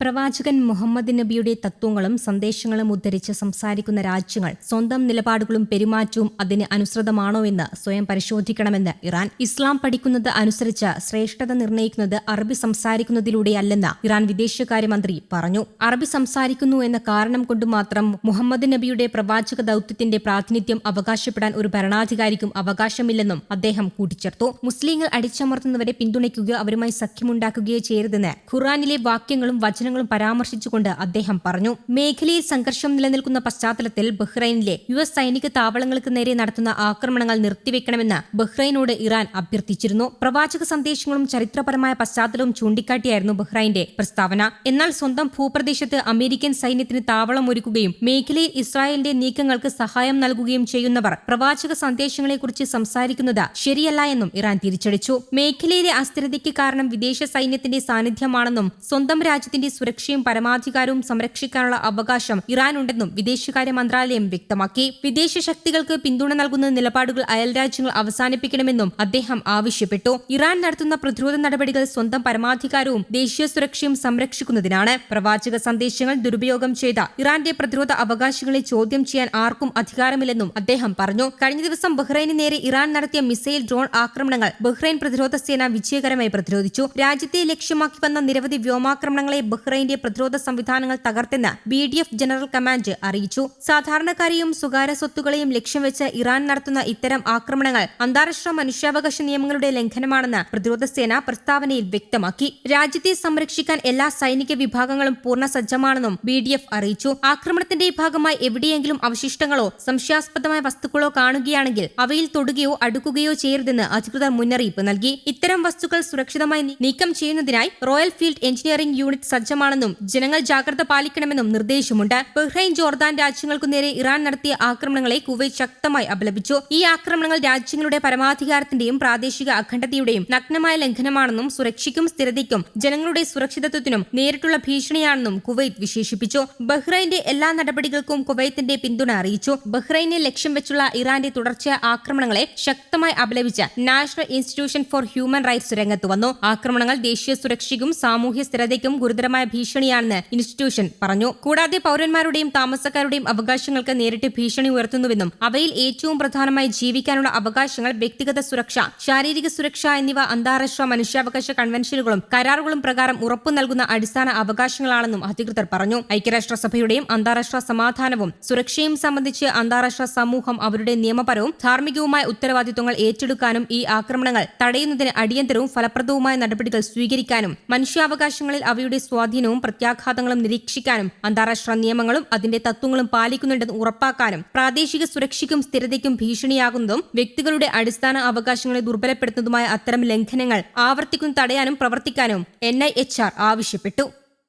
പ്രവാചകൻ മുഹമ്മദ് നബിയുടെ തത്വങ്ങളും സന്ദേശങ്ങളും ഉദ്ധരിച്ച് സംസാരിക്കുന്ന രാജ്യങ്ങൾ സ്വന്തം നിലപാടുകളും പെരുമാറ്റവും അതിന് അനുസൃതമാണോ എന്ന് സ്വയം പരിശോധിക്കണമെന്ന് ഇറാൻ. ഇസ്ലാം പഠിക്കുന്നത് അനുസരിച്ച് ശ്രേഷ്ഠത നിർണ്ണയിക്കുന്നത് അറബി സംസാരിക്കുന്നതിലൂടെയല്ലെന്ന് ഇറാൻ വിദേശകാര്യമന്ത്രി പറഞ്ഞു. അറബി സംസാരിക്കുന്നു എന്ന കാരണം കൊണ്ട് മാത്രം മുഹമ്മദ് നബിയുടെ പ്രവാചക ദൌത്യത്തിന്റെ പ്രാതിനിധ്യം അവകാശപ്പെടാൻ ഒരു ഭരണാധികാരിക്കും അവകാശമില്ലെന്നും അദ്ദേഹം കൂട്ടിച്ചേർത്തു. മുസ്ലിങ്ങൾ അടിച്ചമർത്തുന്നവരെ പിന്തുണയ്ക്കുകയോ അവരുമായി സഖ്യമുണ്ടാക്കുകയോ ചെയ്യരുതെന്ന് ഖുർആനിലെ വാക്യങ്ങളും വചനങ്ങളും പരാമർശിച്ചുകൊണ്ട് അദ്ദേഹം പറഞ്ഞു. മേഖലയിൽ സംഘർഷം നിലനിൽക്കുന്ന പശ്ചാത്തലത്തിൽ ബഹ്റൈനിലെ US സൈനിക താവളങ്ങൾക്ക് നേരെ നടത്തുന്ന ആക്രമണങ്ങൾ നിർത്തിവെക്കണമെന്ന് ബഹ്റൈനോട് ഇറാൻ അഭ്യർത്ഥിച്ചിരുന്നു. പ്രവാചക സന്ദേശങ്ങളും ചരിത്രപരമായ പശ്ചാത്തലവും ചൂണ്ടിക്കാട്ടിയായിരുന്നു ബഹ്റൈന്റെ പ്രസ്താവന. എന്നാൽ സ്വന്തം ഭൂപ്രദേശത്ത് അമേരിക്കൻ സൈന്യത്തിന് താവളം ഒരുക്കുകയും മേഖലയിൽ ഇസ്രായേലിന്റെ നീക്കങ്ങൾക്ക് സഹായം നൽകുകയും ചെയ്യുന്നവർ പ്രവാചക സന്ദേശങ്ങളെക്കുറിച്ച് സംസാരിക്കുന്നത് ശരിയല്ല എന്നും ഇറാൻ തിരിച്ചടിച്ചു. മേഖലയിലെ അസ്ഥിരതയ്ക്ക് കാരണം വിദേശ സൈന്യത്തിന്റെ സാന്നിധ്യമാണെന്നും സ്വന്തം രാജ്യത്തിന്റെ സുരക്ഷയും പരമാധികാരവും സംരക്ഷിക്കാനുള്ള അവകാശം ഇറാനുണ്ടെന്നും വിദേശകാര്യ മന്ത്രാലയം വ്യക്തമാക്കി. വിദേശ ശക്തികൾക്ക് പിന്തുണ നൽകുന്ന നിലപാടുകൾ അയൽരാജ്യങ്ങൾ അവസാനിപ്പിക്കണമെന്നും അദ്ദേഹം ആവശ്യപ്പെട്ടു. ഇറാൻ നടത്തുന്ന പ്രതിരോധ നടപടികൾ സ്വന്തം പരമാധികാരവും ദേശീയ സുരക്ഷയും സംരക്ഷിക്കുന്നതിനാണ്. പ്രവാചക സന്ദേശങ്ങൾ ദുരുപയോഗം ചെയ്ത ഇറാന്റെ പ്രതിരോധ അവകാശങ്ങളെ ചോദ്യം ചെയ്യാൻ ആർക്കും അധികാരമില്ലെന്നും അദ്ദേഹം പറഞ്ഞു. കഴിഞ്ഞ ദിവസം ബഹ്റൈന് നേരെ ഇറാൻ നടത്തിയ മിസൈൽ ഡ്രോൺ ആക്രമണങ്ങൾ ബഹ്റൈൻ പ്രതിരോധ സേന വിജയകരമായി പ്രതിരോധിച്ചു. രാജ്യത്തെ ലക്ഷ്യമാക്കി വന്ന നിരവധി വ്യോമാക്രമണങ്ങളെ ബഹ്റൈന്റെ പ്രതിരോധ സംവിധാനങ്ങൾ തകർത്തെന്ന് BDF ജനറൽ കമാൻഡ് അറിയിച്ചു. സാധാരണക്കാരെയും സ്വകാര്യ സ്വത്തുകളെയും ലക്ഷ്യം വെച്ച് ഇറാൻ നടത്തുന്ന ഇത്തരം ആക്രമണങ്ങൾ അന്താരാഷ്ട്ര മനുഷ്യാവകാശ നിയമങ്ങളുടെ ലംഘനമാണെന്ന് പ്രതിരോധ സേന പ്രസ്താവനയിൽ വ്യക്തമാക്കി. രാജ്യത്തെ സംരക്ഷിക്കാൻ എല്ലാ സൈനിക വിഭാഗങ്ങളും പൂർണ്ണ സജ്ജമാണെന്നും BDF അറിയിച്ചു. ആക്രമണത്തിന്റെ ഭാഗമായി എവിടെയെങ്കിലും അവശിഷ്ടങ്ങളോ സംശയാസ്പദമായ വസ്തുക്കളോ കാണുകയാണെങ്കിൽ അവയിൽ തൊടുകയോ അടുക്കുകയോ ചെയ്യരുതെന്ന് അധികൃതർ മുന്നറിയിപ്പ് നൽകി. ഇത്തരം വസ്തുക്കൾ സുരക്ഷിതമായി നീക്കം ചെയ്യുന്നതിനായി റോയൽ ഫീൽഡ് എഞ്ചിനീയറിംഗ് യൂണിറ്റ് സജ്ജമാണെന്നും ജനങ്ങൾ ജാഗ്രത പാലിക്കണമെന്നും നിർദ്ദേശമുണ്ട്. ബഹ്റൈൻ, ജോർദാൻ രാജ്യങ്ങൾക്കു നേരെ ഇറാൻ നടത്തിയ ആക്രമണങ്ങളെ കുവൈറ്റ് ശക്തമായി അപലപിച്ചു. ഈ ആക്രമണങ്ങൾ രാജ്യങ്ങളുടെ പരമാധികാരത്തിന്റെയും പ്രാദേശിക അഖണ്ഡതയുടെയും നഗ്നമായ ലംഘനമാണെന്നും സുരക്ഷയ്ക്കും സ്ഥിരതയ്ക്കും ജനങ്ങളുടെ സുരക്ഷിതത്വത്തിനും നേരിട്ടുള്ള ഭീഷണിയാണെന്നും കുവൈറ്റ് വിശേഷിപ്പിച്ചു. ബഹ്റൈന്റെ എല്ലാ നടപടികൾക്കും കുവൈത്തിന്റെ പിന്തുണ അറിയിച്ചു. ബഹ്റൈനെ ലക്ഷ്യം വെച്ചുള്ള ഇറാന്റെ തുടർച്ചയായ ആക്രമണങ്ങളെ ശക്തമായി അപലപിച്ച് national institution for human rights രംഗത്ത് വന്നു. ആക്രമണങ്ങൾ ദേശീയ സുരക്ഷയ്ക്കും സാമൂഹ്യ സ്ഥിരതയ്ക്കും ഗുരുതരമായ ഭീഷണിയാണെന്ന് ഇൻസ്റ്റിറ്റ്യൂഷൻ പറഞ്ഞു. കൂടാതെ പൗരന്മാരുടെയും താമസക്കാരുടെയും അവകാശങ്ങൾക്ക് നേരിട്ട് ഭീഷണി ഉയർത്തുന്നുവെന്നും അവയിൽ ഏറ്റവും പ്രധാനമായി ജീവിക്കാനുള്ള അവകാശങ്ങൾ, വ്യക്തിഗത സുരക്ഷ, ശാരീരിക സുരക്ഷ എന്നിവ അന്താരാഷ്ട്ര മനുഷ്യാവകാശ കൺവെൻഷനുകളും കരാറുകളും പ്രകാരം ഉറപ്പു നൽകുന്ന അടിസ്ഥാന അവകാശങ്ങളാണെന്നും അധികൃതർ പറഞ്ഞു. ഐക്യരാഷ്ട്രസഭയുടെയും അന്താരാഷ്ട്ര സമാധാനവും സുരക്ഷയും സംബന്ധിച്ച് അന്താരാഷ്ട്ര സമൂഹം അവരുടെ നിയമപരവും ധാർമ്മികവുമായ ഉത്തരവാദിത്വങ്ങൾ ഏറ്റെടുക്കാനും ഈ ആക്രമണങ്ങൾ തടയുന്നതിന് അടിയന്തരവും ഫലപ്രദവുമായ നടപടികൾ സ്വീകരിക്കാനും മനുഷ്യാവകാശങ്ങളിൽ അവയുടെ സ്വാധീനവും പ്രത്യാഘാതങ്ങളും നിരീക്ഷിക്കാനും അന്താരാഷ്ട്ര നിയമങ്ങളും അതിന്റെ തത്വങ്ങളും പാലിക്കുന്നുണ്ടെന്ന് ഉറപ്പാക്കാനും പ്രാദേശിക സുരക്ഷയ്ക്കും സ്ഥിരതയ്ക്കും ഭീഷണിയാകുന്നതും വ്യക്തികളുടെ അടിസ്ഥാന അവകാശങ്ങളെ ദുർബലപ്പെടുത്തുന്നതുമായ അത്തരം ലംഘനങ്ങൾ ആവർത്തിക്കുന്നു തടയാനും പ്രവർത്തിക്കാനും NIHR ആവശ്യപ്പെട്ടു.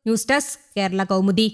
News desk, Kerala Kaumudi.